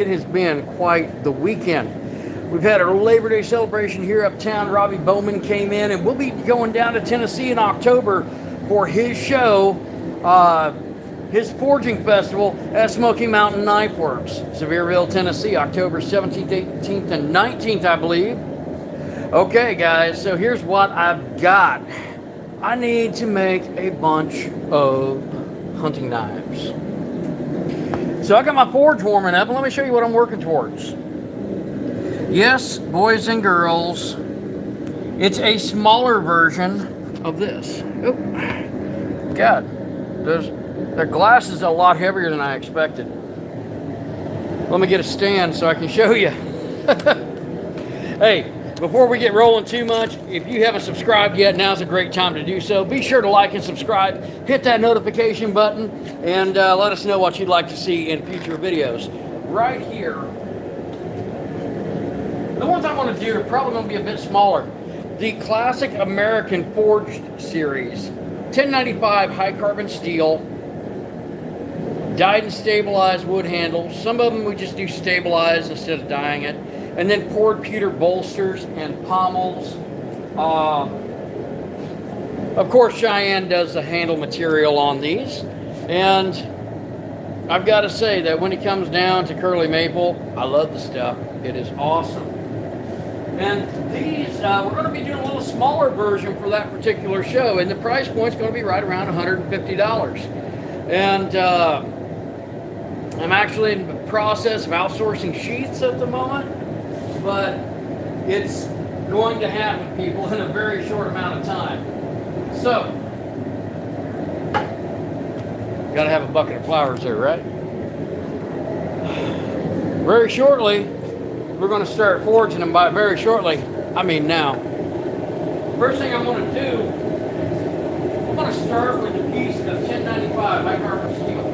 It has been quite the weekend. We've had our Labor Day celebration here uptown. Robbie Bowman came in, and we'll be going down to Tennessee in October for his show, his forging festival at Smoky Mountain Knife Works, Sevierville, Tennessee, October 17th, 18th, and 19th, I believe. Okay, guys, so here's what I've got. I need to make a bunch of hunting knives. So I got my forge warming up, and let me show you what I'm working towards. Yes, boys and girls, it's a smaller version of this. Oh, God, the glass is a lot heavier than I expected. Let me get a stand so I can show you. Hey, before we get rolling too much, if you haven't subscribed yet, now's a great time to do so. Be sure to like and subscribe, hit that notification button, and let us know what you'd like to see in future videos. Right here, the ones I want to do are probably going to be a bit smaller. The Classic American Forged Series, 1095 high carbon steel, dyed and stabilized wood handles. Some of them we just do stabilized instead of dyeing it. And then poured pewter bolsters and pommels. Of course, Cheyenne does the handle material on these. And I've got to say that when it comes down to curly maple, I love the stuff. It is awesome. And these, we're going to be doing a little smaller version for that particular show. And the price point's going to be right around $150. And I'm actually in the process of outsourcing sheaths at the moment. But it's going to happen, people, in a very short amount of time. So, got to have a bucket of flowers there, right? Very shortly, we're going to start forging them. By very shortly, I mean now. First thing I'm going to do, I'm going to start with a piece of 1095 high carbon steel.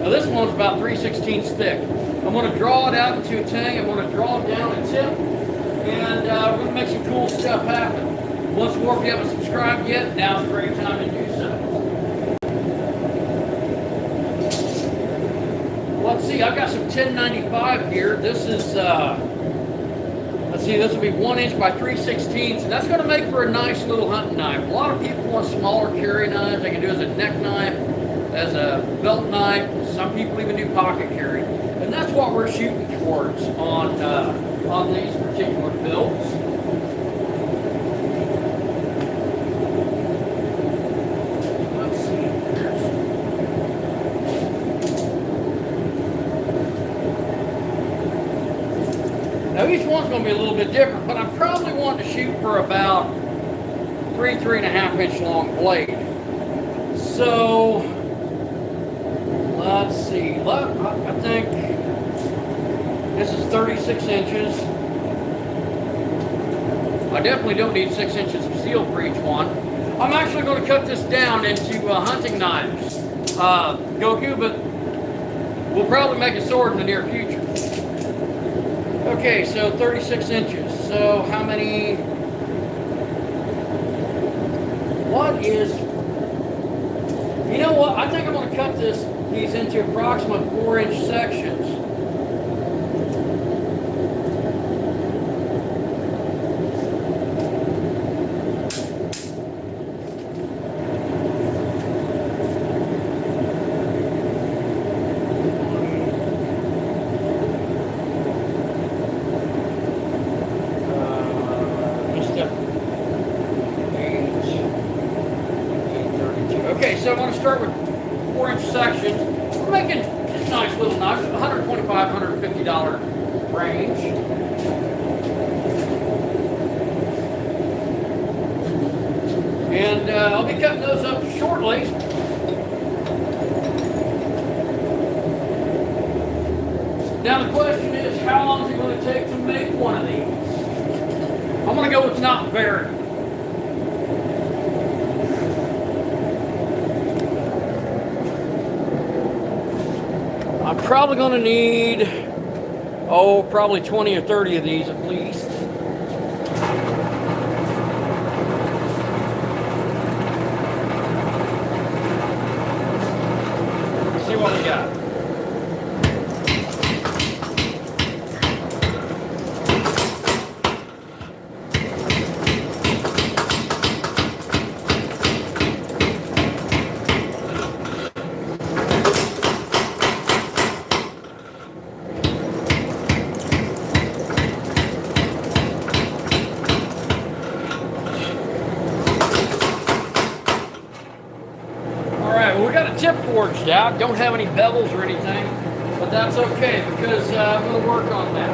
Now this one's about 3/16 thick. I'm going to draw it out into a tang. I'm going to draw it down a tip. And we're going to make some cool stuff happen. Once more, if you haven't subscribed yet, now's a great time to do so. Let's see, I've got some 1095 here. This is, let's see, this will be 1 inch by 3/16. And that's going to make for a nice little hunting knife. A lot of people want smaller carry knives. They can do it as a neck knife, as a belt knife. Some people even do pocket carry. And that's what we're shooting towards on these particular builds. Let's see. Now each one's going to be a little bit different, but I'm probably wanting to shoot for about 3.5 inch long blade. So let's see. I think this is 36 inches. I definitely don't need 6 inches of steel for each one. I'm actually going to cut this down into hunting knives. Goku, but we'll probably make a sword in the near future. Okay, so 36 inches. So how many? What is? You know what? I think I'm going to cut these into approximate 4-inch sections. Okay, so I'm going to start with 4-inch sections. We're making just nice little knives, $125, $150 range. And I'll be cutting those up shortly. Now the question is, how long is it going to take to make one of these? I'm going to go with not very. I'm probably going to need, probably 20 or 30 of these at least. Let's see what we got. tip forged out. Don't have any bevels or anything, but that's okay because I'm going to work on that.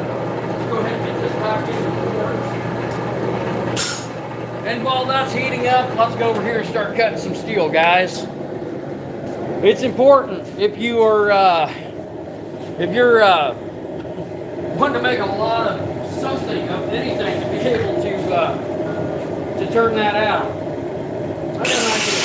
Let's go ahead and get this back into the forge. And while that's heating up, let's go over here and start cutting some steel, guys. It's important if you are wanting to make a lot of something of anything to be able to turn that out. I got an idea.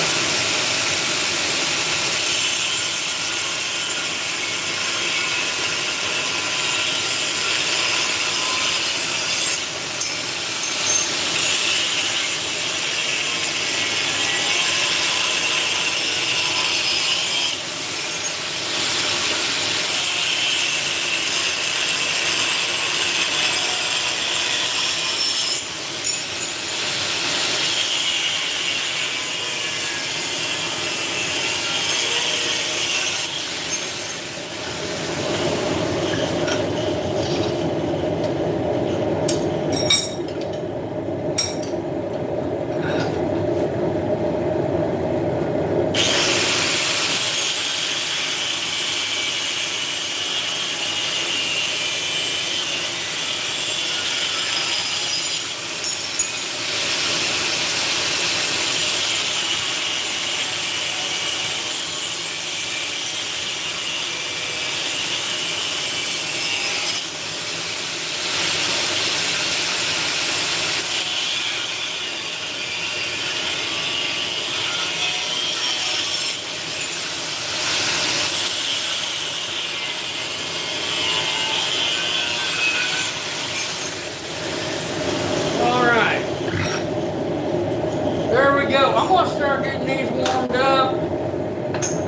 I'm going to start getting these warmed up.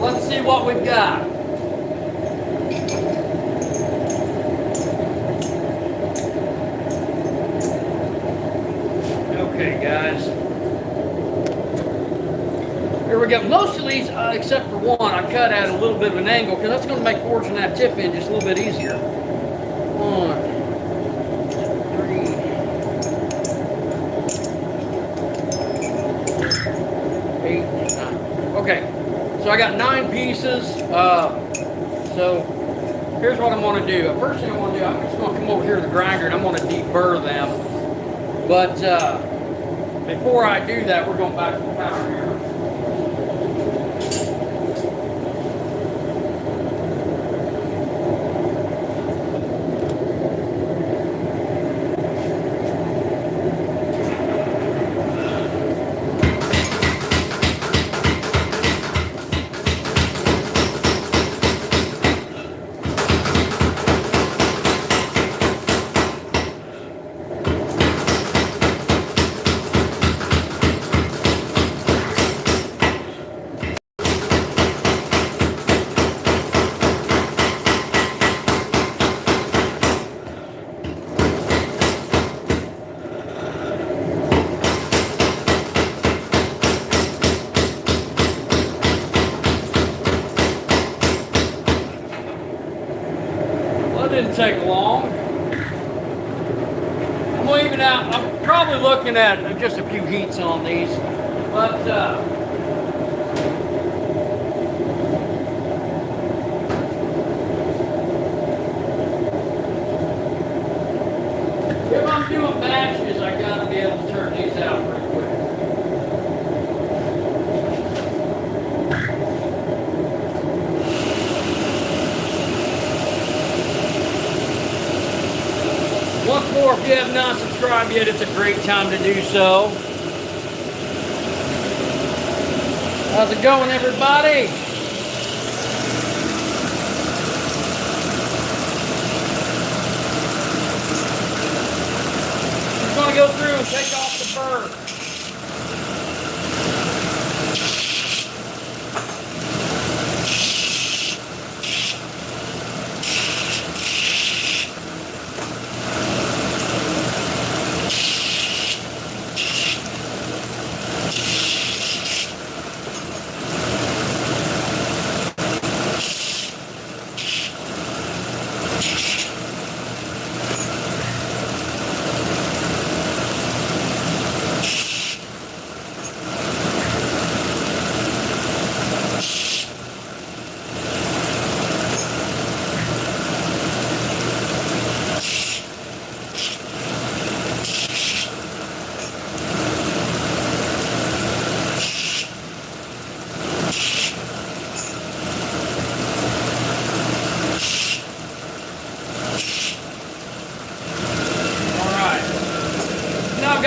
Let's see what we've got. Okay, guys. Here we go. Most of these, except for one, I cut at a little bit of an angle because that's going to make forging that tip in just a little bit easier. 1, 3, 8, 9. Okay, so I got 9 pieces. So here's what I'm going to do. First thing I want to do, I'm just going to come over here to the grinder and I'm going to deburr them. But before I do that, we're going back to the power here. Didn't take long. I'm leaving out. I'm probably looking at just a few heats on these, but if I'm doing batches, I gotta be able to turn these out pretty quick. Once more, if you have not subscribed yet, it's a great time to do so. How's it going, everybody? Just going to go through and take off the burr.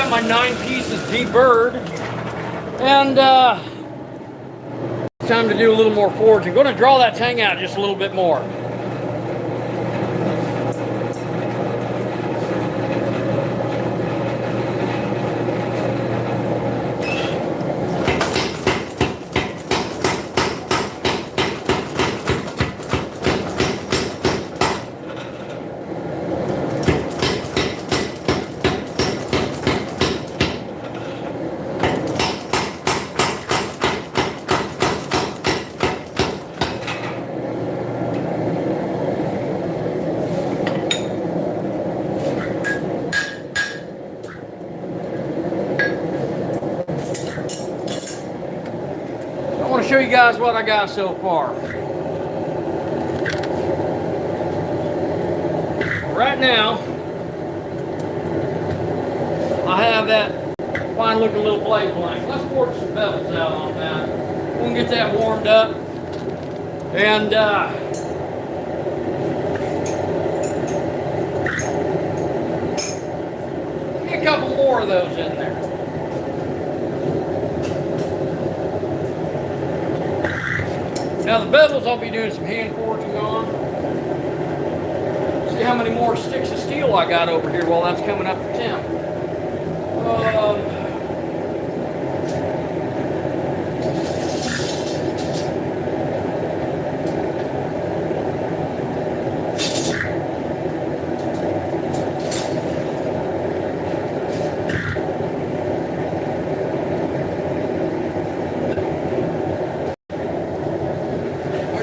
got my 9 pieces deburred, and time to do a little more forging. Going to draw that tang out just a little bit more. Show you guys what I got so far. Right now, I have that fine looking little blade blank. Let's forge some bevels out on that. We'll get that warmed up. And get a couple more of those in there. Now the bevels I'll be doing some hand forging on. See how many more sticks of steel I got over here while that's coming up for temp.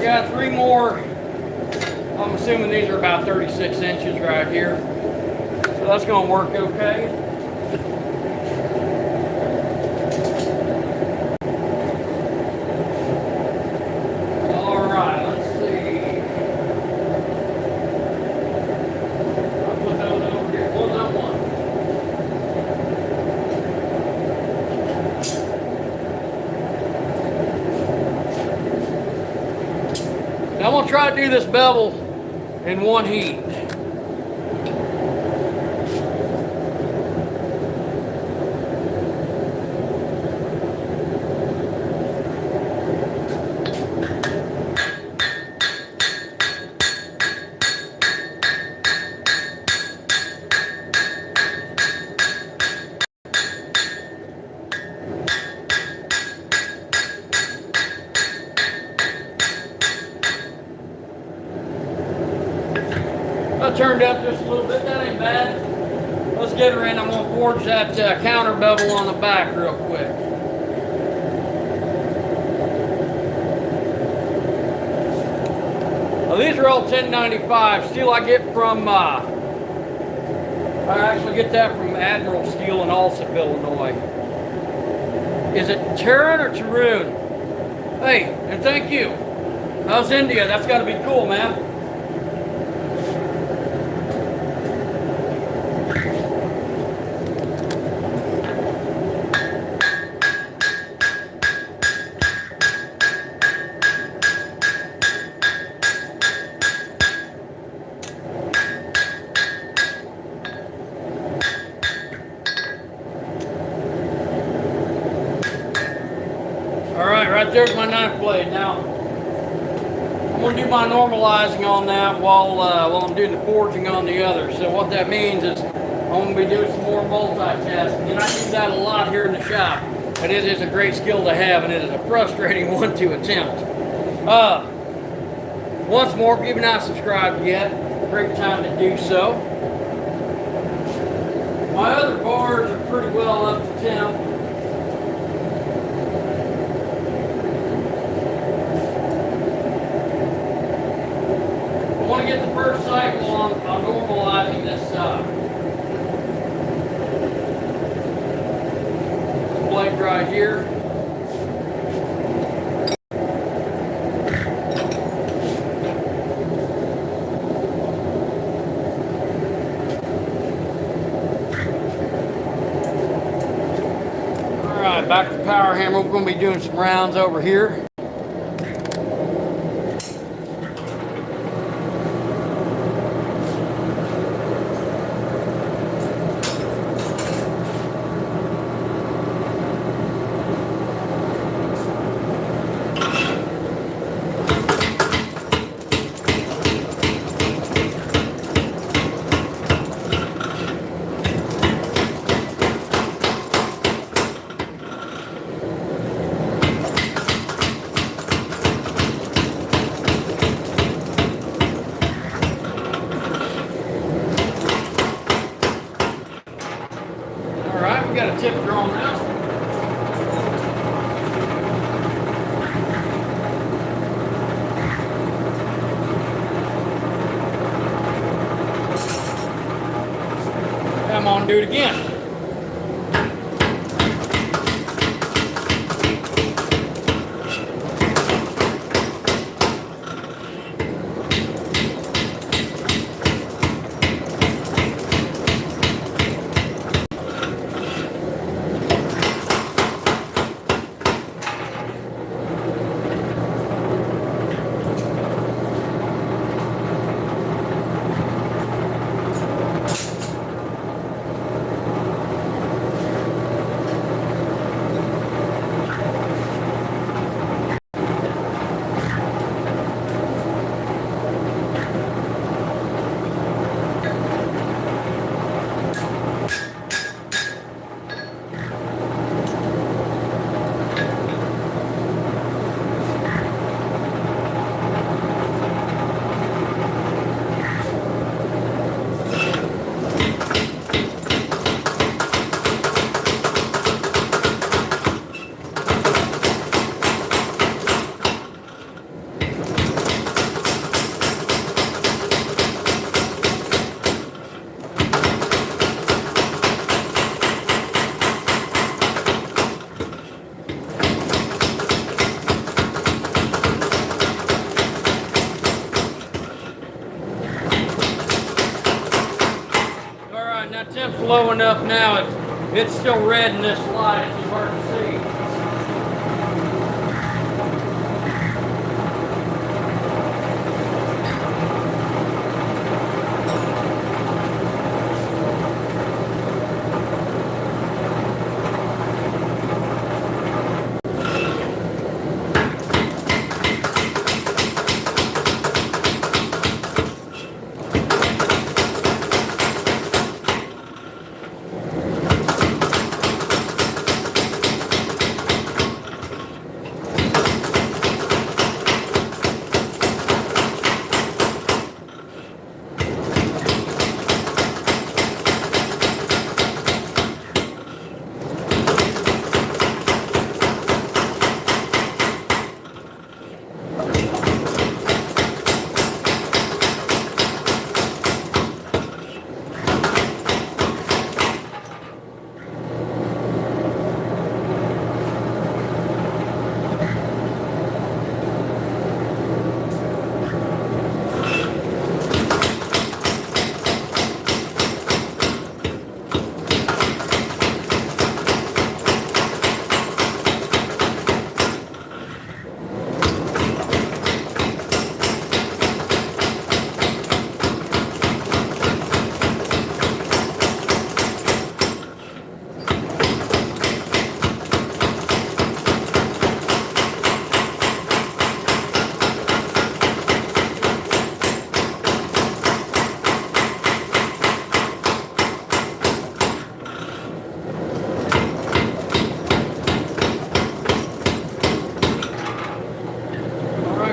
Got 3 more. I'm assuming these are about 36 inches right here. So that's going to work okay. All right, let's see. I'll put those over here. Hold that one. I'm going to try to do this bevel in one heat. That turned up just a little bit. That ain't bad. Let's get her in. I'm going to forge that counter bevel on the back real quick. Now, these are all 1095 steel I get from, I actually get that from Admiral Steel in Alsip, Illinois. Is it Terran or Taroon? Hey, and thank you. How's India? That's got to be cool, man. Right there's my knife blade. Now I'm going to do my normalizing on that while I'm doing the forging on the other. So what that means is I'm going to be doing some more multitasking, and I do that a lot here in the shop. And it is a great skill to have, and it is a frustrating one to attempt. Once more, if you've not subscribed yet, great time to do so. My other bars are pretty well up to temp. I want to get the first cycle on normalizing this blade right here. All right, back to the power hammer. We're going to be doing some rounds over here. tip drawn out. Come on, do it again. That temp's low enough now. It's still red in this light. It's hard to see.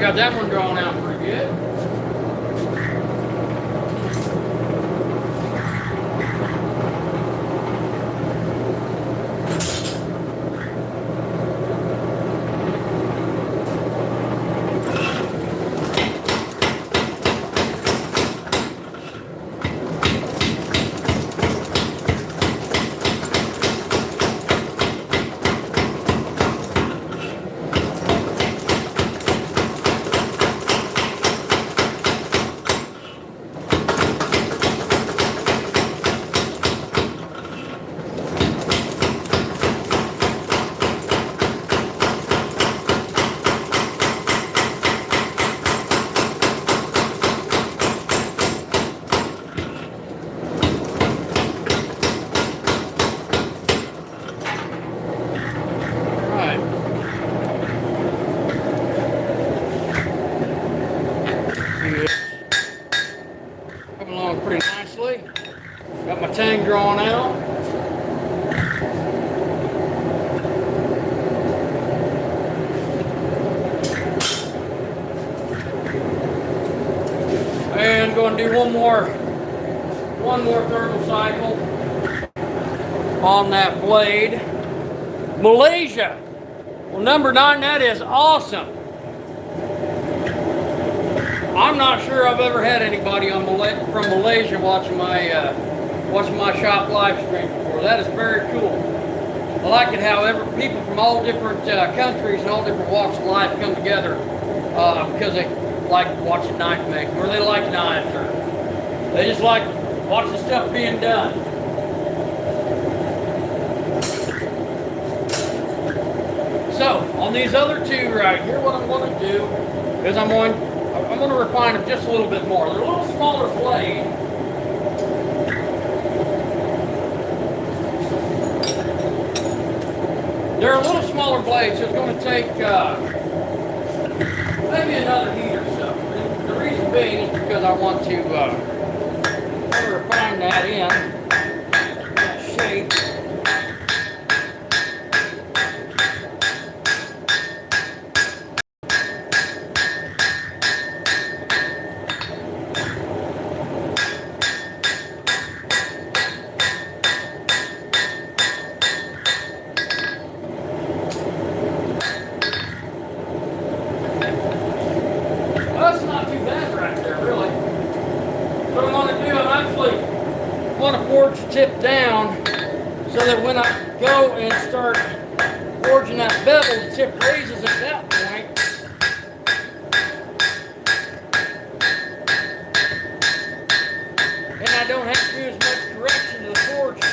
Got that one drawn out pretty good. Pretty nicely. Got my tang drawn out. And going to do one more thermal cycle. on that blade. Malaysia. Well, number 9, that is awesome. I'm not sure I've ever had anybody from Malaysia watching my shop live stream before. That is very cool. I like it how people from all different countries and all different walks of life come together because they like watching knife making, or they like knives, or they just like watching stuff being done. So on these other 2 right here, what I'm going to do is I'm going to refine them just a little bit more. They're a little smaller blade. They're a little smaller blade, so it's going to take maybe another heat or so. And the reason being is because I want to refine that in that shape. Tip down so that when I go and start forging that bevel, the tip raises at that point. And I don't have to do as much correction to the forging.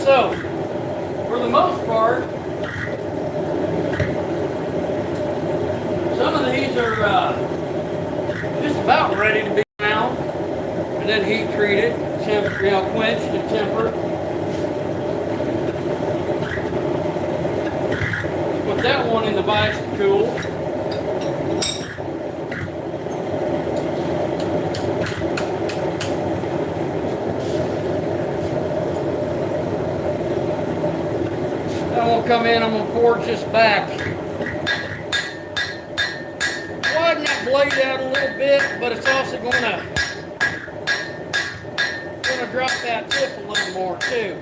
So, for the most part, some of these are just about ready to be out and then heat treated, quenched and tempered. Put that one in the vise to cool. Come in, I'm going to forge this back. Widen that blade out a little bit, but it's also going to drop that tip a little more too.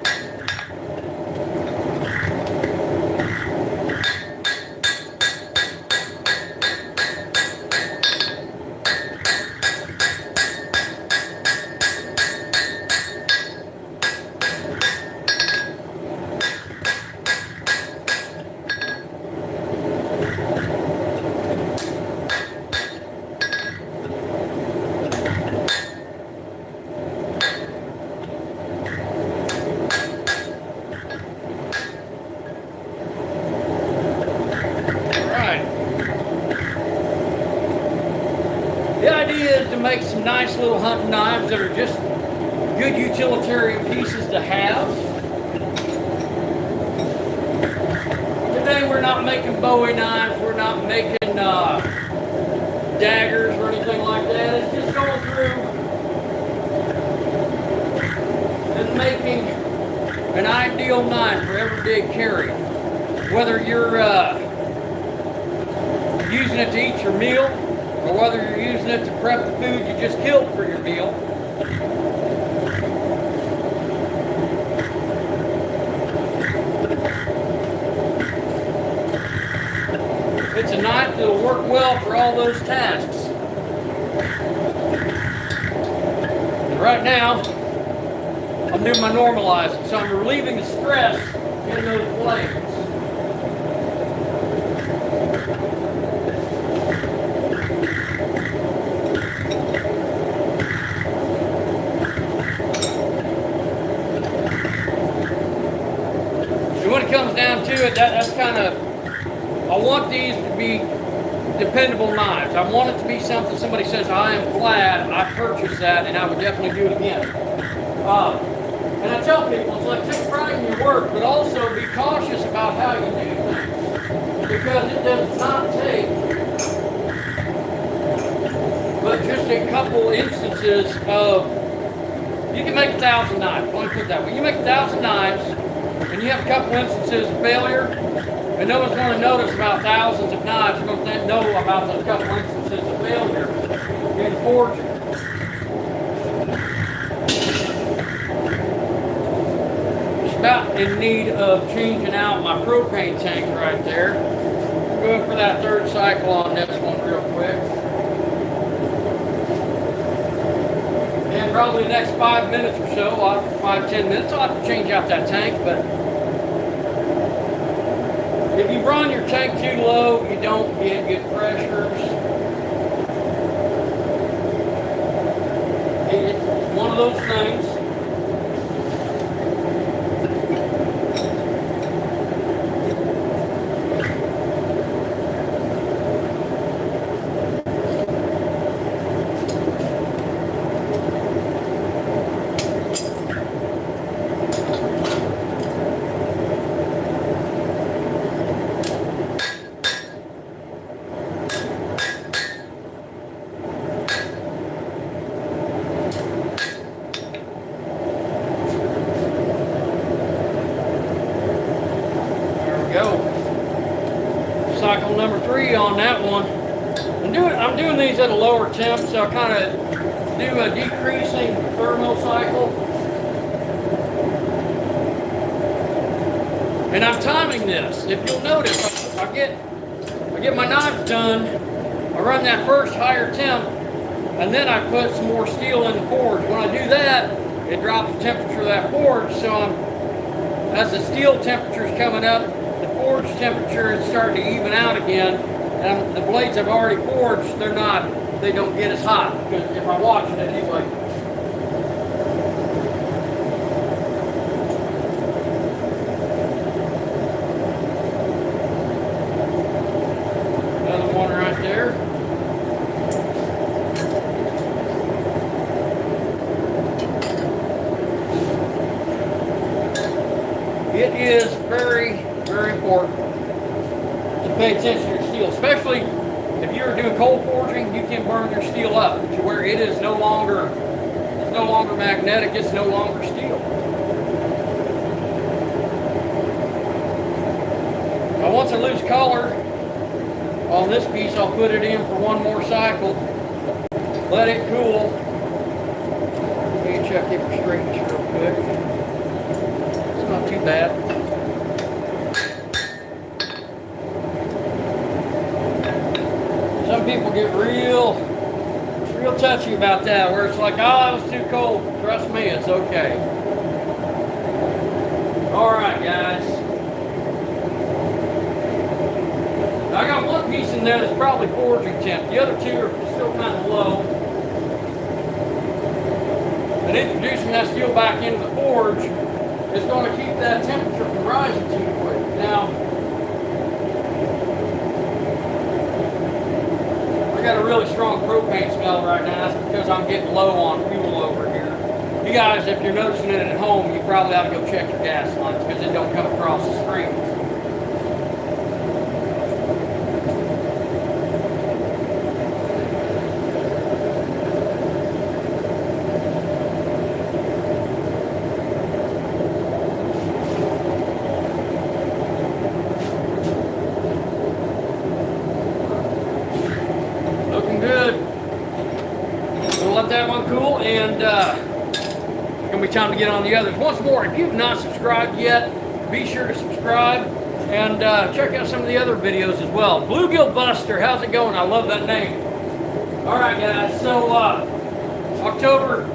Make some nice little hunting knives that are just good utilitarian pieces to have. Today we're not making Bowie knives, we're not making daggers or anything like that. It's just going through and making an ideal knife for everyday carry. Whether you're using it to eat your meal, or whether you're using it to prep the food you just killed for your meal. It's a knife that'll work well for all those tasks. And right now, I'm doing my normalizing. So I'm relieving the stress in those blades. And when it comes down to it, that's kind of, I want these to be dependable knives. I want it to be something somebody says, I am glad I purchased that and I would definitely do it again. And I tell people, it's like take pride in your work, but also be cautious about how you do things. Because it does not take but just a couple instances of, you can make 1,000 knives, let me put it that way. You make 1,000 knives and you have a couple instances of failure, and no one's going to notice about thousands of knives. You're going to know about those couple instances of failure in forging. Just about in need of changing out my propane tank right there. I'm going for that third cycle on this one real quick. And probably the next 5 minutes or so, 5-10 minutes, I'll have to change out that tank. But if you run your tank too low, you don't get good pressures. It's one of those things. Cycle number 3 on that one. I'm doing these at a lower temp, so I kind of do a decreasing thermal cycle. And I'm timing this. If you'll notice, I get my knives done, I run that first higher temp, and then I put some more steel in the forge. When I do that, it drops the temperature of that forge, so as the steel temperature is coming up, the forge temperature is starting to even out again, and the blades I've already forged, they don't get as hot, because if I watch it anyway. Another one right there. It is very, very important to pay attention to your steel, especially if you're doing cold forging. You can burn your steel up to where it is no longer magnetic, it's no longer steel. Now once I lose color on this piece, I'll put it in for one more cycle, let it cool. Let me check it for straightness real quick. It's not too bad. Some people get real touchy about that, where it's like, oh, that was too cold. Trust me, it's okay. All right, guys. I got one piece in there that's probably forging temp. The other two are still kind of low. And introducing that steel back into the forge is going to keep that temperature from rising too quick. Now, I got a really strong propane smell right now. That's because I'm getting low on fuel over here. You guys, if you're noticing it at home, you probably ought to go check your gas lines because it don't come across the screen. That one cool, and it's gonna be time to get on the others. Once more, if you've not subscribed yet, be sure to subscribe and check out some of the other videos as well. Bluegill Buster, how's it going? I love that name. All right, guys. So October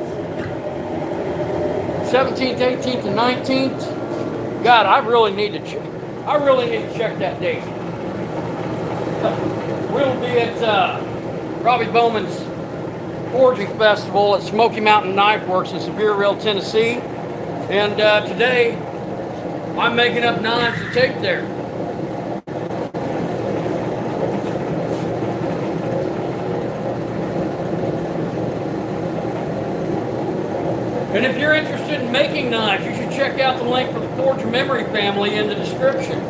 17th, 18th, and 19th. God, I really need to check. I really need to check that date. We'll be at Robbie Bowman's Forging Festival at Smoky Mountain Knife Works in Sevierville, Tennessee. And today, I'm making up knives to take there. And if you're interested in making knives, you should check out the link for the Forge Memory family in the description.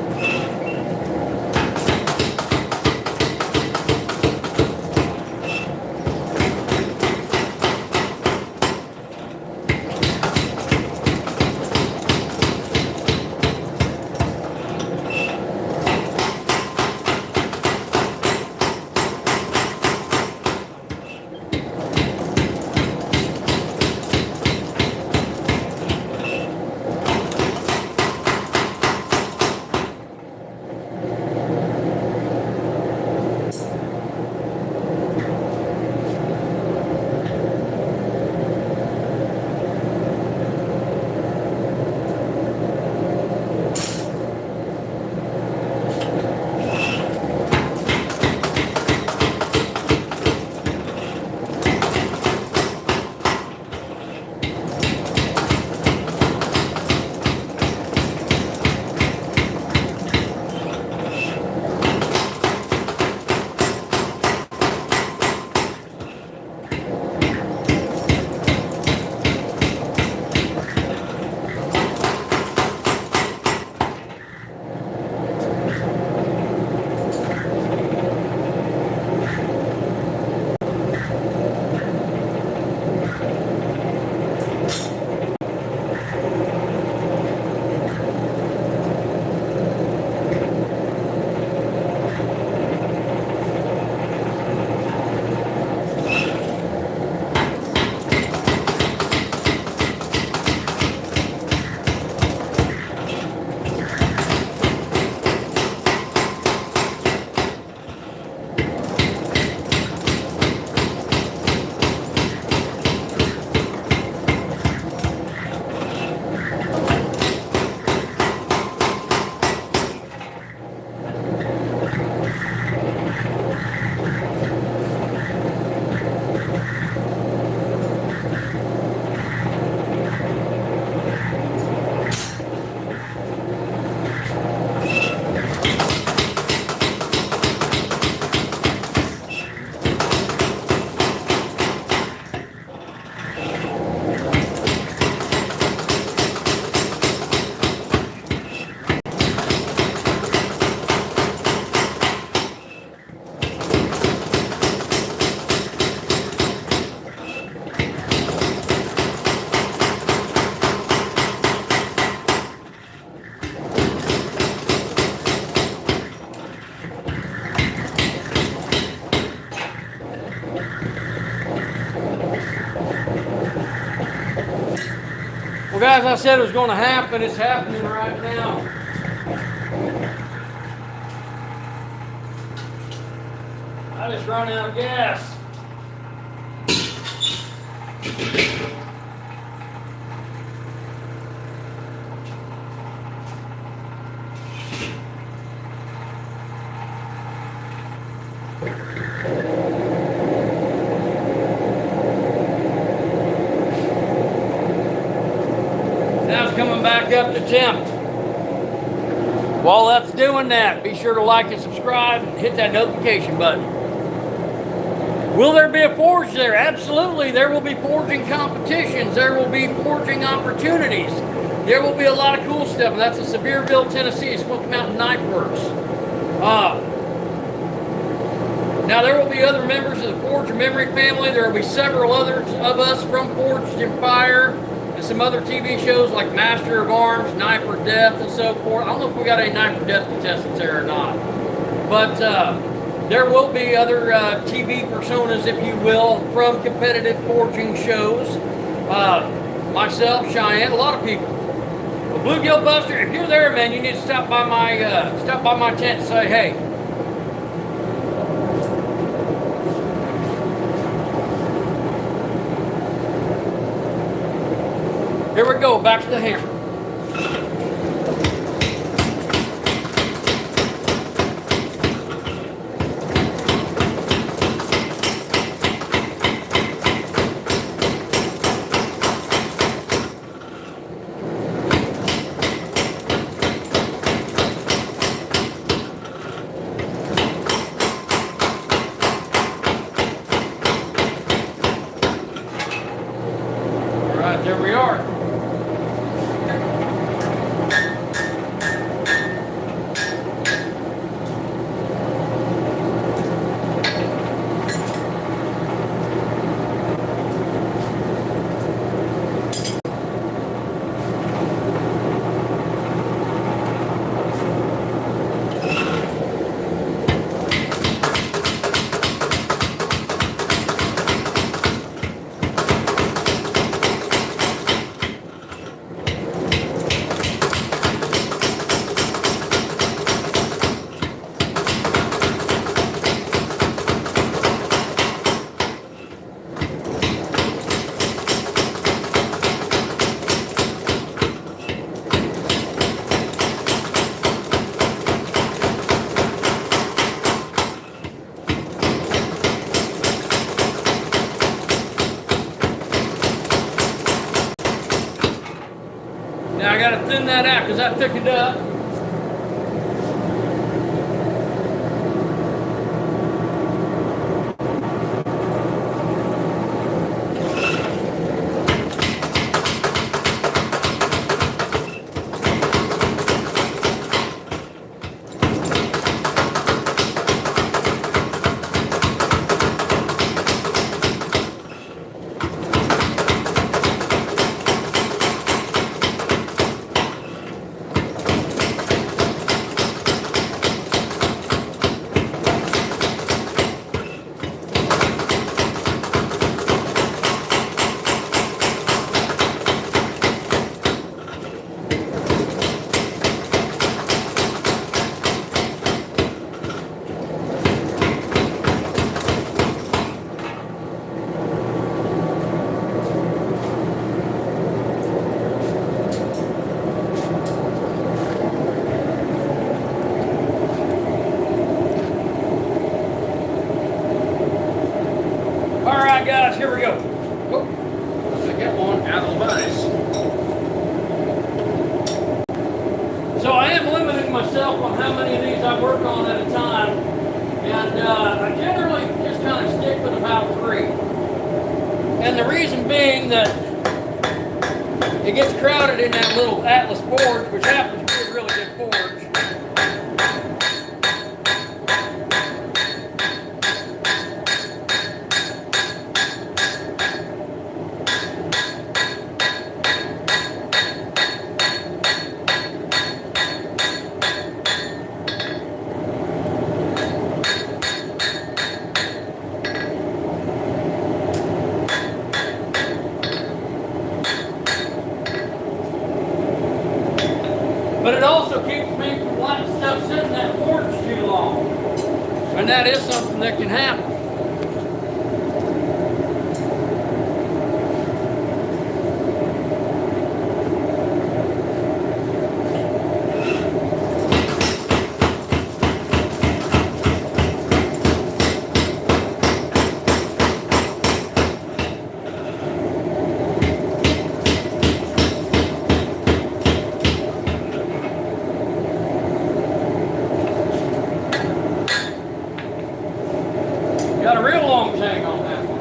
Well, guys, I said it was going to happen. It's happening right now. I just run out of gas. Now it's coming back up to temp. While that's doing that, be sure to like and subscribe and hit that notification button. Will there be a forge there? Absolutely. There will be forging competitions. There will be forging opportunities. There will be a lot of cool stuff. And that's in Sevierville, Tennessee, Smoky Mountain Knife Works. Now there will be other members of the Forge Memory family. There will be several others of us from Forged in Fire and some other TV shows like Master of Arms, Knife or Death, and so forth. I don't know if we got any Knife or Death contestants there or not. But there will be other TV personas, if you will, from competitive forging shows. Myself, Cheyenne, a lot of people. Well, Bluegill Buster, if you're there, man, you need to stop by my tent and say, hey. Here we go, back to the hammer. All right, there we are. Now I gotta thin that out because I thickened up. Alright guys, here we go. Oh, I got one out of the vise. So I am limiting myself on how many of these I work on at a time. And I generally just kind of stick with about 3. And the reason being that it gets crowded in that little Atlas forge, which happens to be a really good forge. But it also keeps me from letting stuff sit in that forge too long. And that is something that can happen. Got a real long tang on that one.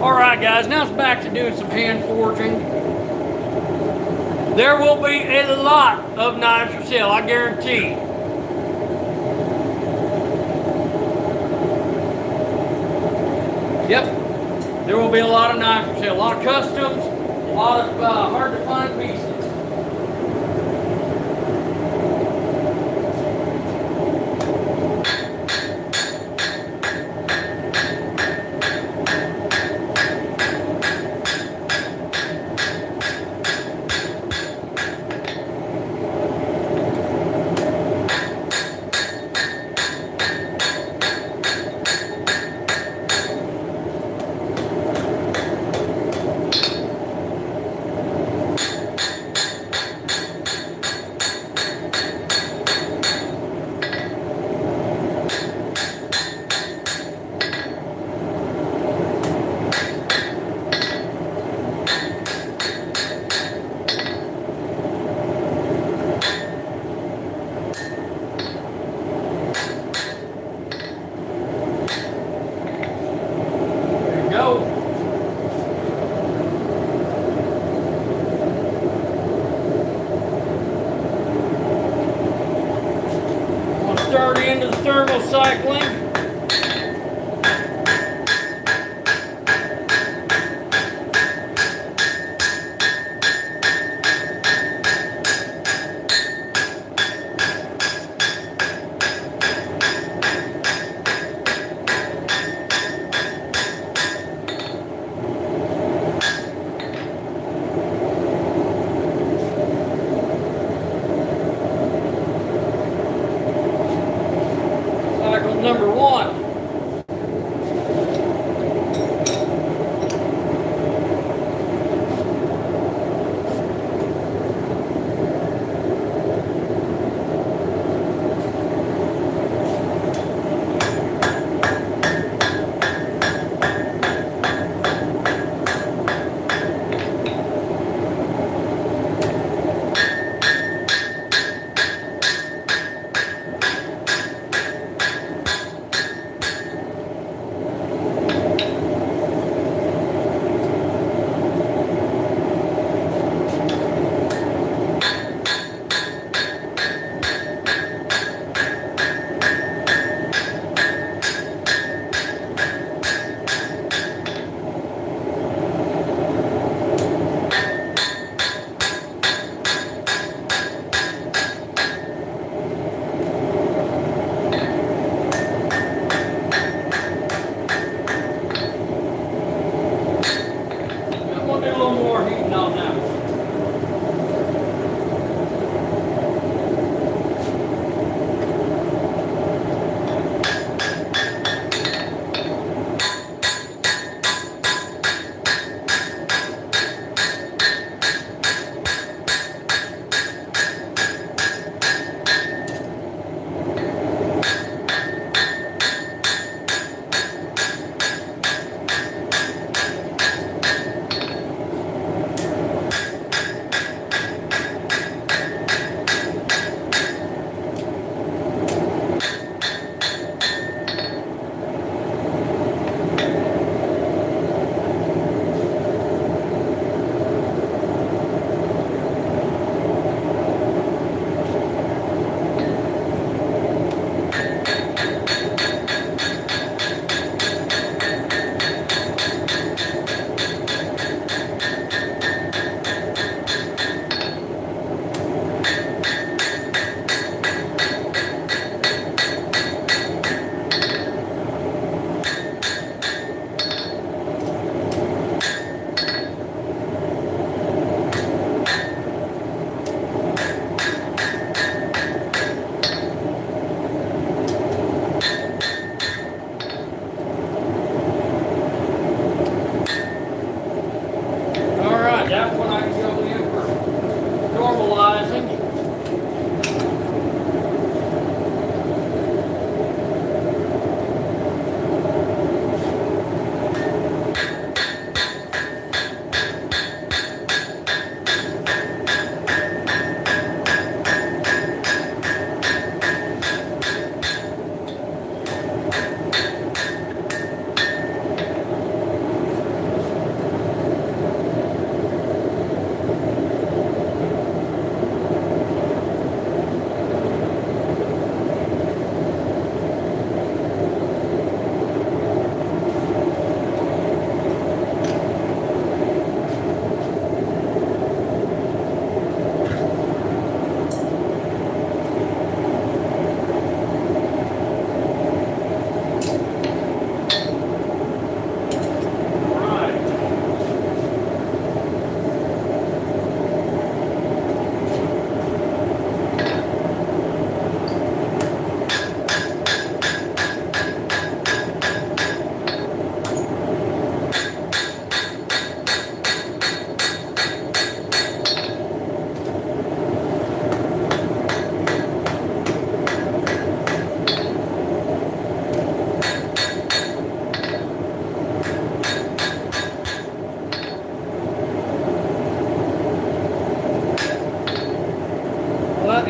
Alright guys, now it's back to doing some hand forging. There will be a lot of knives for sale, I guarantee. Yep. There will be a lot of knives for sale, a lot of customs, a lot of hard to find pieces. Start into the thermal cycling. Number one.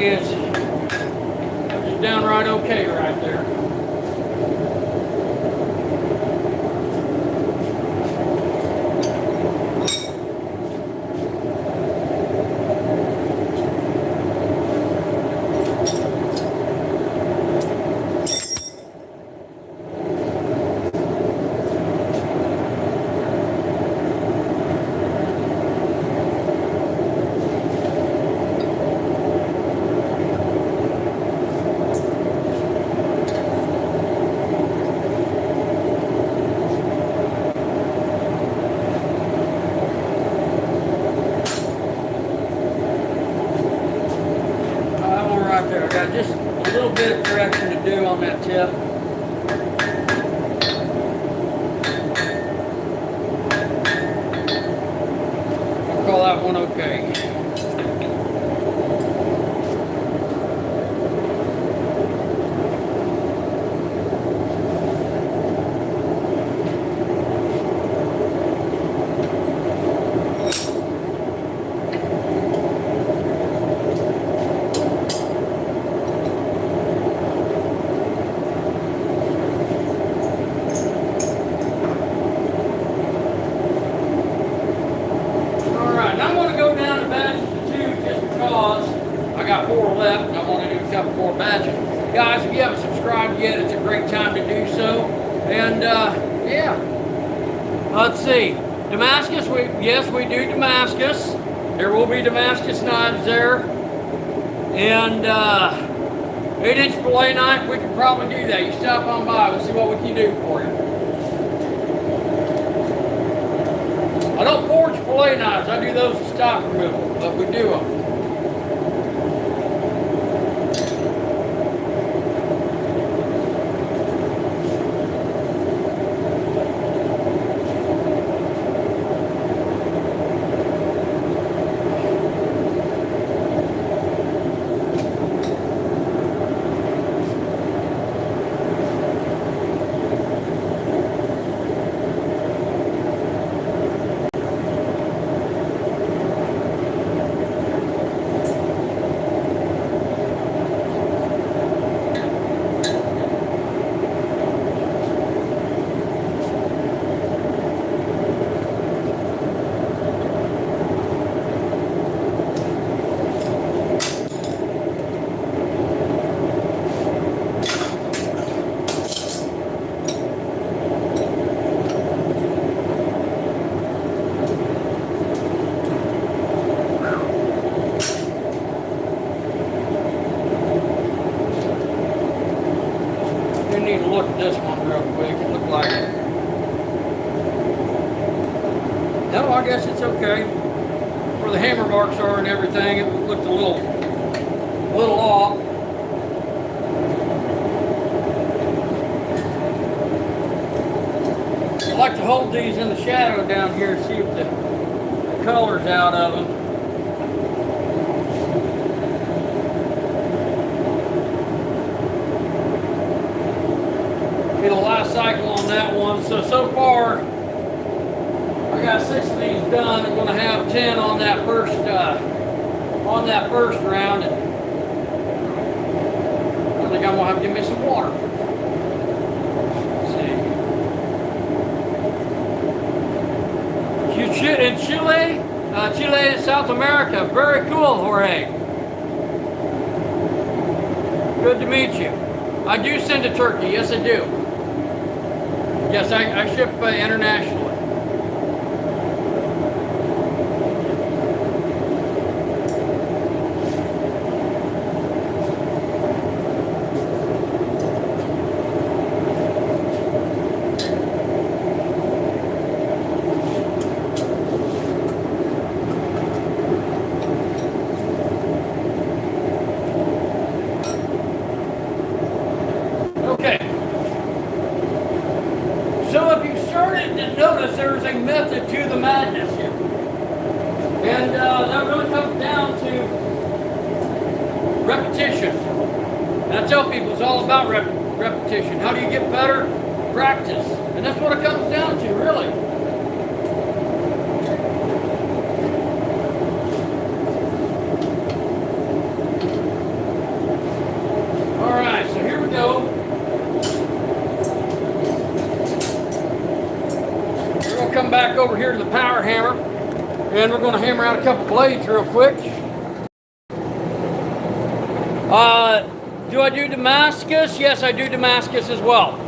is just downright okay right there. Just a little bit of correction to do on that tip. I'll call that one okay. Guys, if you haven't subscribed yet, it's a great time to do so. And yeah, let's see. Damascus, yes, we do Damascus. There will be Damascus knives there. And 8-inch fillet knife, we can probably do that. You stop on by, we'll see what we can do for you. I don't forge fillet knives. I do those as stock removal, but we do them. Look at this one real quick. It looked like it. No, I guess it's okay. Where the hammer marks are and everything, it looked a little off. I like to hold these in the shadow down here and see if the color's out of them. Get a last cycle on that one. So far, I got 6 of these done. I'm going to have 10 on that first round. And I think I'm going to have to give me some water. Let's see. In Chile, Chile, South America. Very cool, Jorge. Good to meet you. I do send to Turkey. Yes, I do. Yes, I ship internationally. So if you started to notice, there's a method to the madness here. And that really comes down to repetition. And I tell people it's all about repetition. How do you get better? Practice. And that's what it comes down to, really. we'll come back over here to the power hammer, and we're going to hammer out a couple blades real quick. Do I do Damascus? Yes, I do Damascus as well.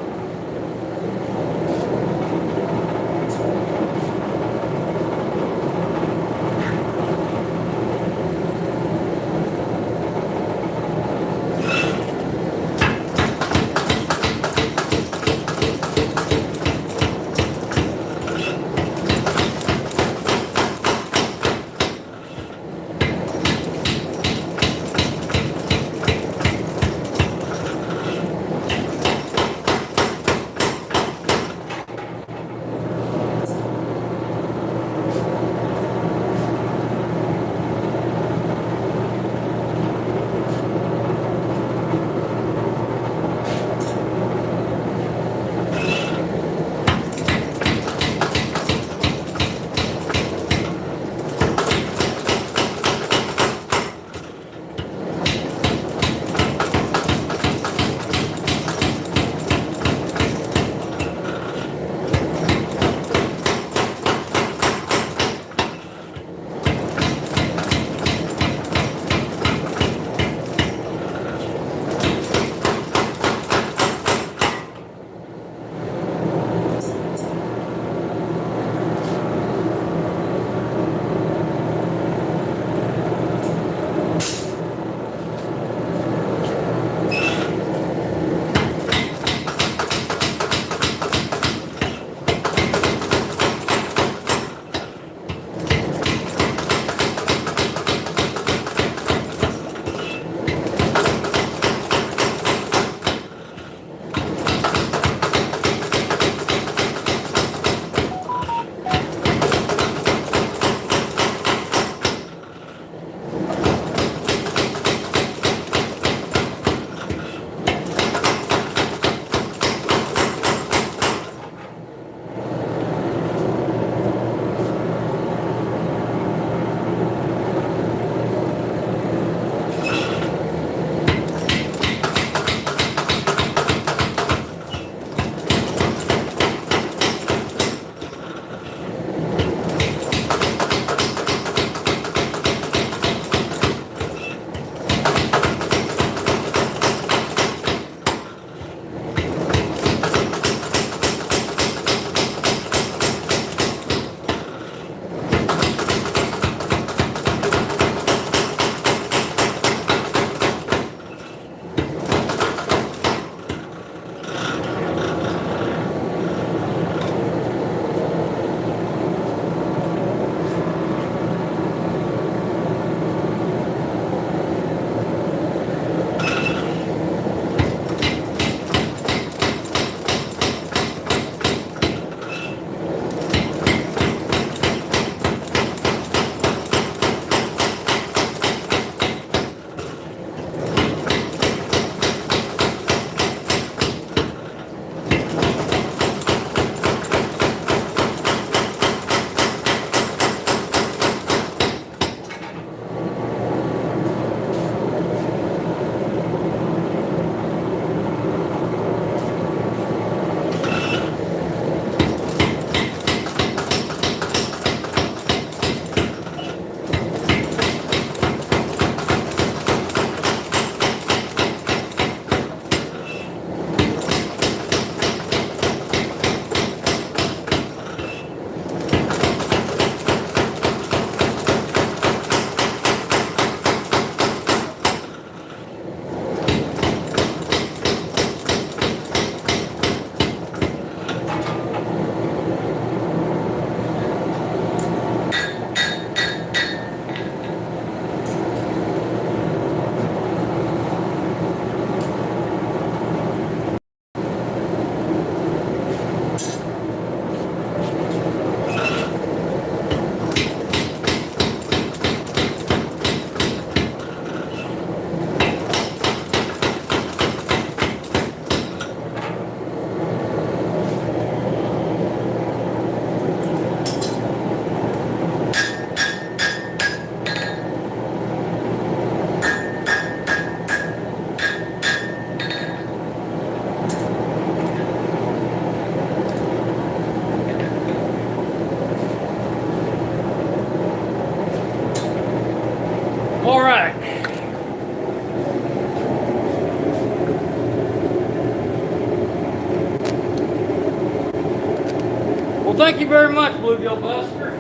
thank you very much, Bluegill Buster.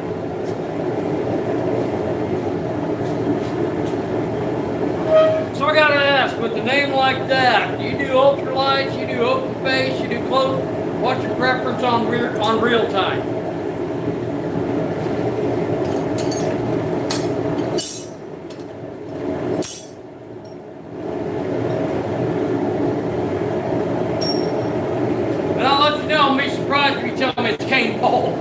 So I gotta ask, with a name like that, you do ultralights, you do open face, you do close. What's your preference on real time? And I'll let you know, I'll be surprised if you tell me it's cane pole.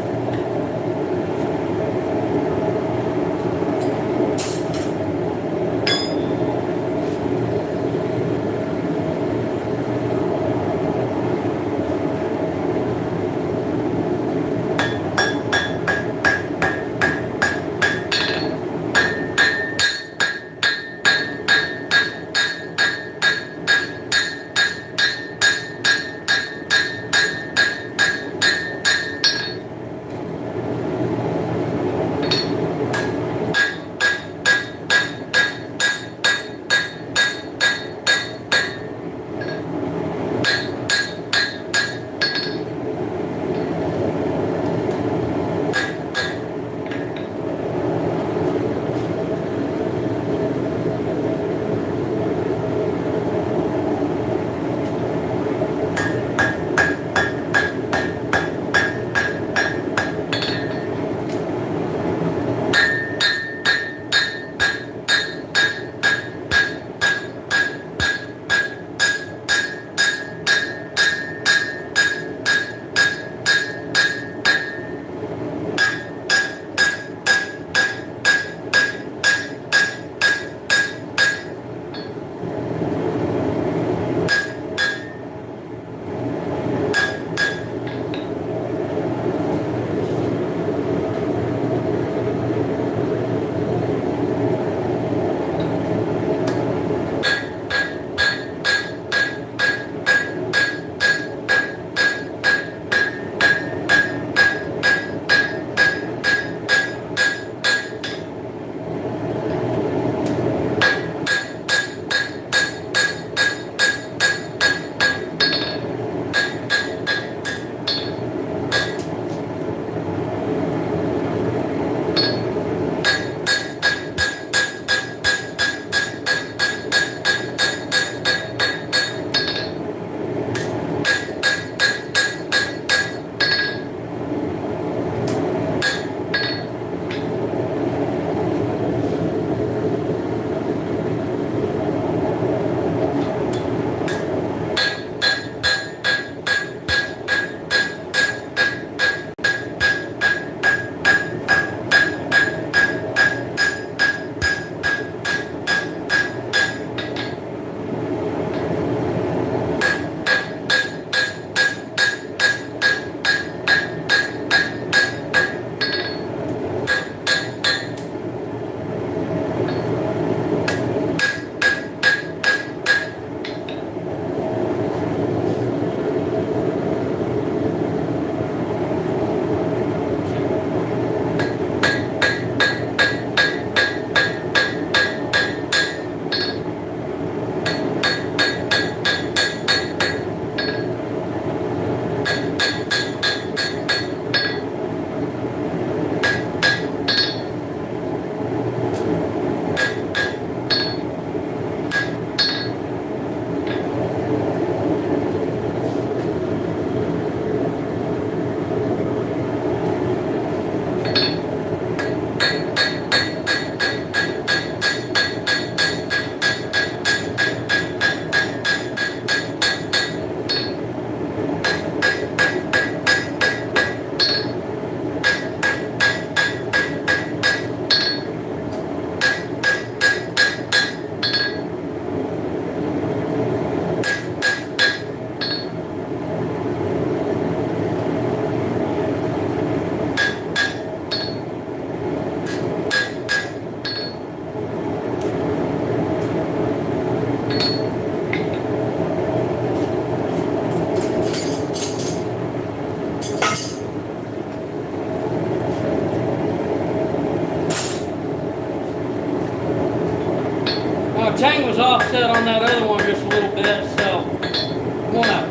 Tang was offset on that other one just a little bit, so I'm gonna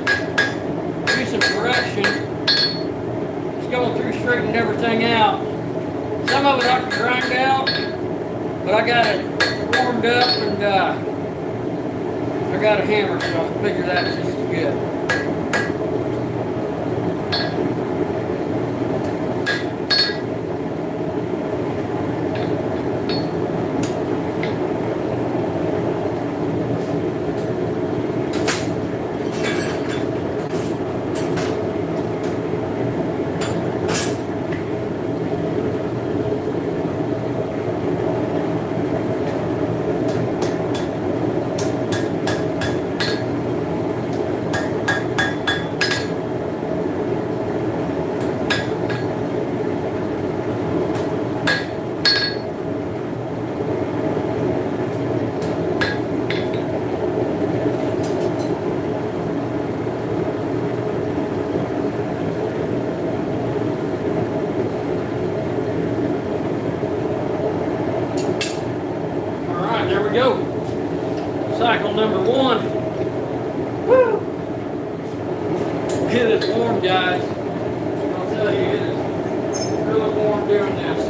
do some correction. Just going through straightened everything out. Some of it I can grind out, but I got it warmed up and I got a hammer, so I figure that's just as good. There we go. Cycle number 1. Woo! It is warm, guys. I'll tell you, it is really warm doing this.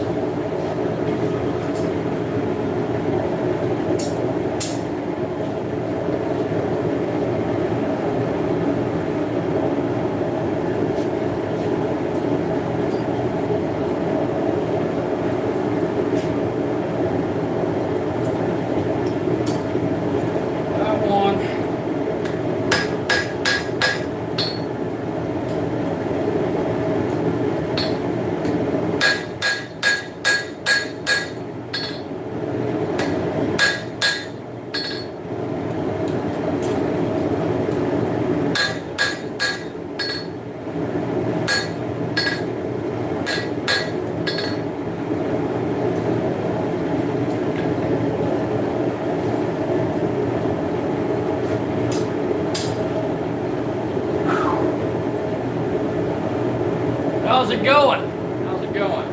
How's it going? How's it going?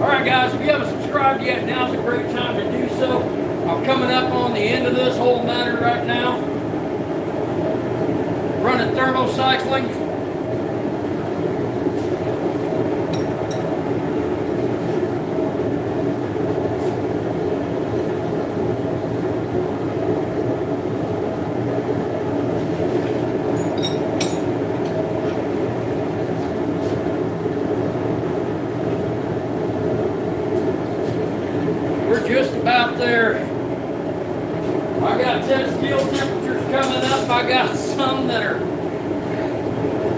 All right, guys, if you haven't subscribed yet, now's a great time to do so. I'm coming up on the end of this whole matter right now. Running thermocycling. We're just about there. I got 10 steel temperatures coming up. I got some that are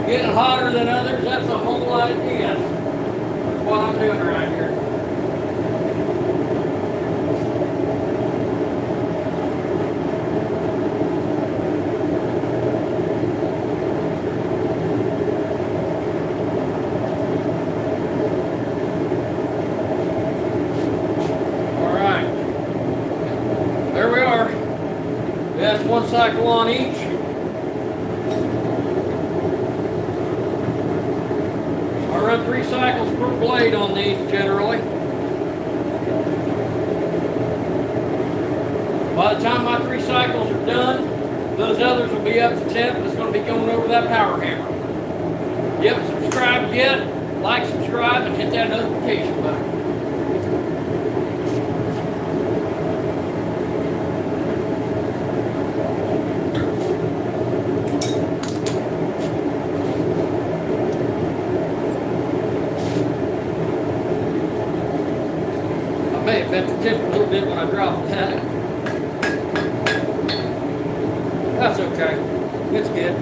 getting hotter than others. That's the whole idea. That's what I'm doing right here. That's one cycle on each. I run 3 cycles per blade on these generally. By the time my 3 cycles are done, those others will be up to temp. It's going to be going over that power hammer. If you haven't subscribed yet, like, subscribe, and hit that notification button. I may have bent the tip a little bit when I dropped that. That's okay. It's good.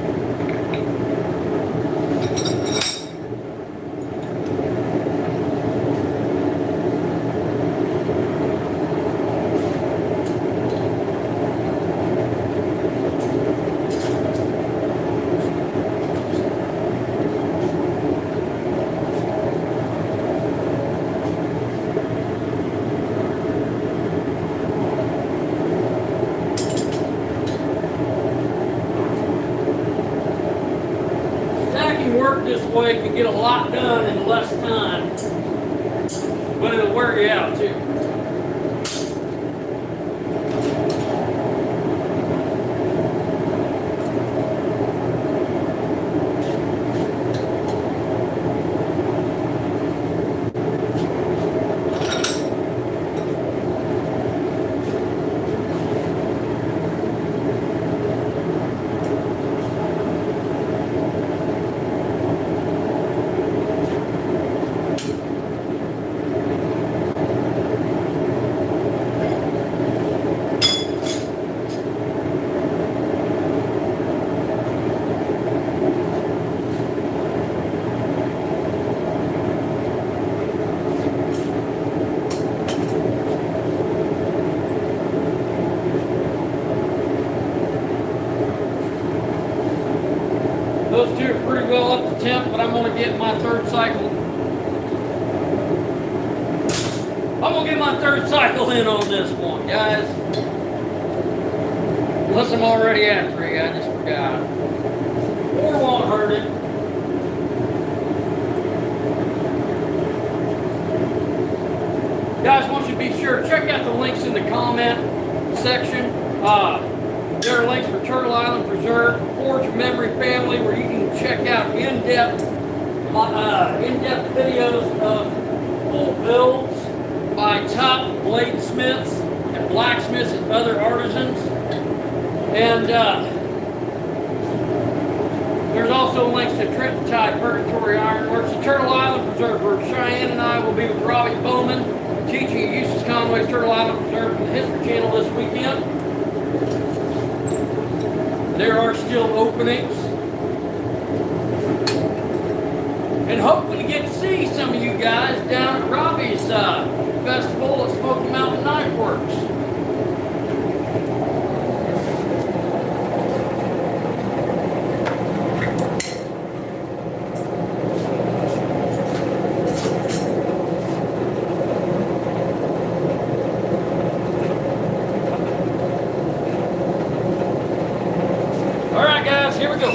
Work this way can get a lot done in less time, but it'll wear you out too. attempt, but I'm going to get my third cycle. I'm going to get my third cycle in on this one, guys. Unless I'm already at 3, I just forgot. Or won't hurt it. Guys, want you to be sure, check out the links in the comment section. There are links for Turtle Island Preserve, Forge of Memory Family, where you can check out in-depth videos of full builds by top bladesmiths and blacksmiths and other artisans. And there's also links to Trenton Tide Purgatory Ironworks, the Turtle Island Preserve, where Cheyenne and I will be with Robbie Bowman, teaching at Eustace Conway's Turtle Island Preserve from the History Channel this weekend. There are still openings. And hoping to get to see some of you guys down at Robbie's festival at Smoky Mountain Knife Works. Here we go.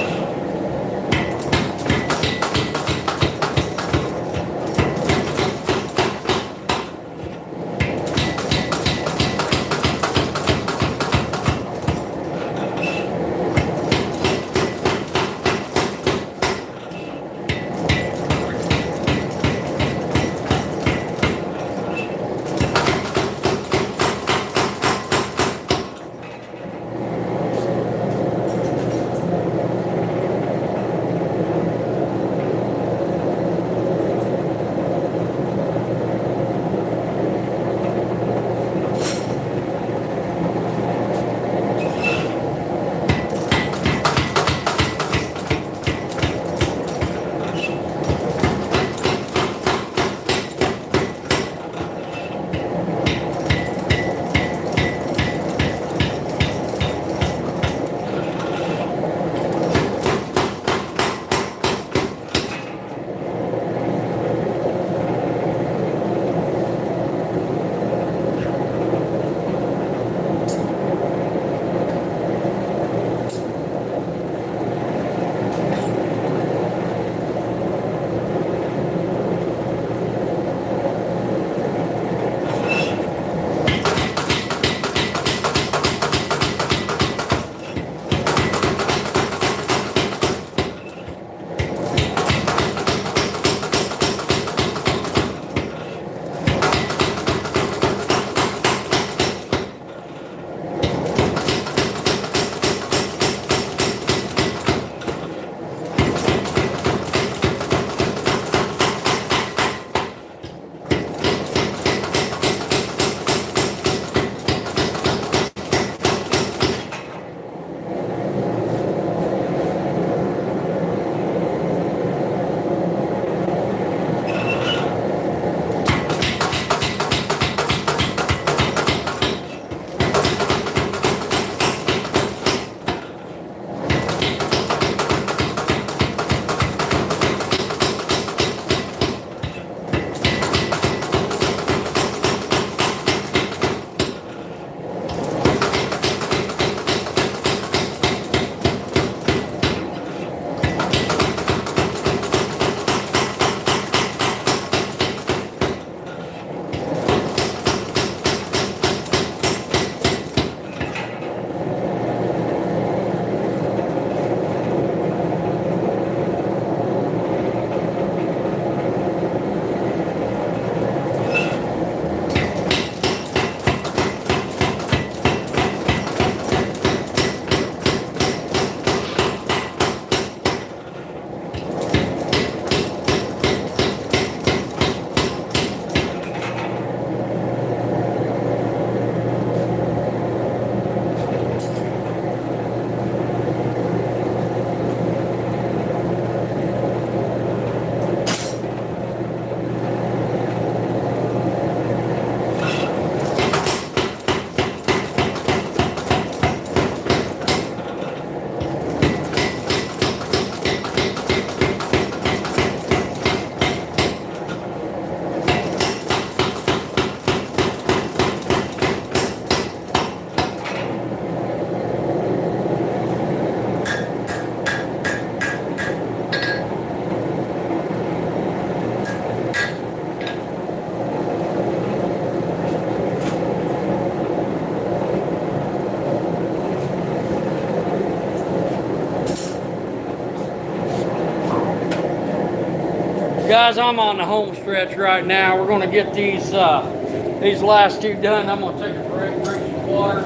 Guys, I'm on the home stretch right now. We're going to get these last two done. I'm going to take a break, drink some water,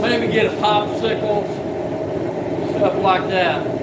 maybe get a popsicle, stuff like that.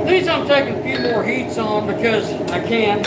These I'm taking a few more heats on because I can.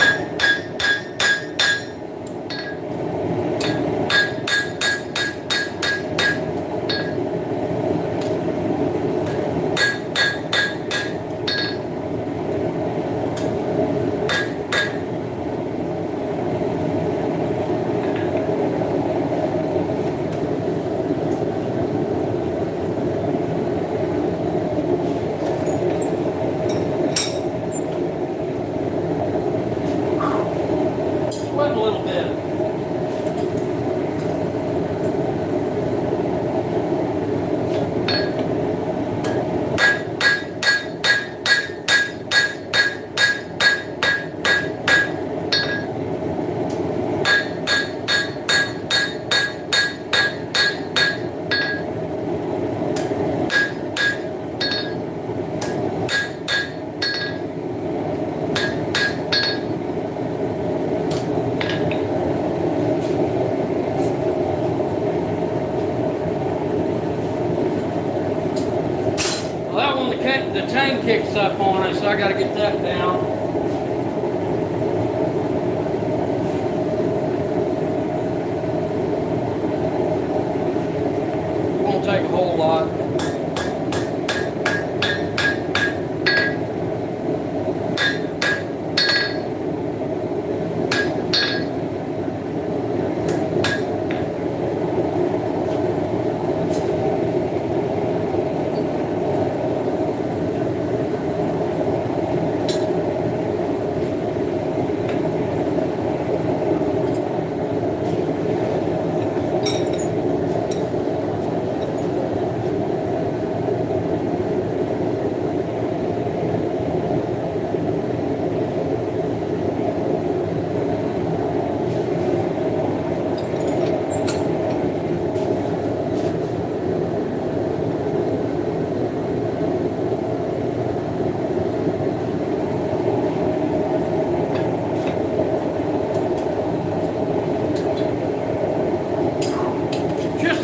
the tang kicks up on it, so I got to get that down. Won't take a whole lot.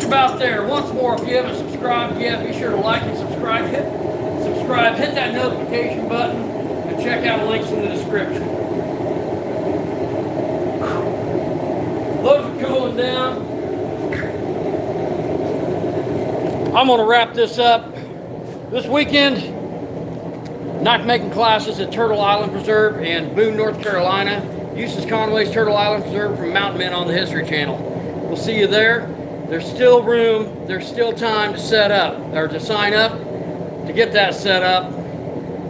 About there. Once more, if you haven't subscribed yet, be sure to like and subscribe. Hit that notification button, and check out the links in the description. Those are cooling down. I'm going to wrap this up. This weekend, knife making classes at Turtle Island Preserve in Boone, North Carolina. Eustace Conway's Turtle Island Preserve from Mountain Men on the History Channel. We'll see you there. There's still room, there's still time to set up, or to sign up, to get that set up.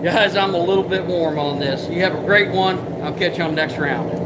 Guys, I'm a little bit warm on this. You have a great one. I'll catch you on the next round.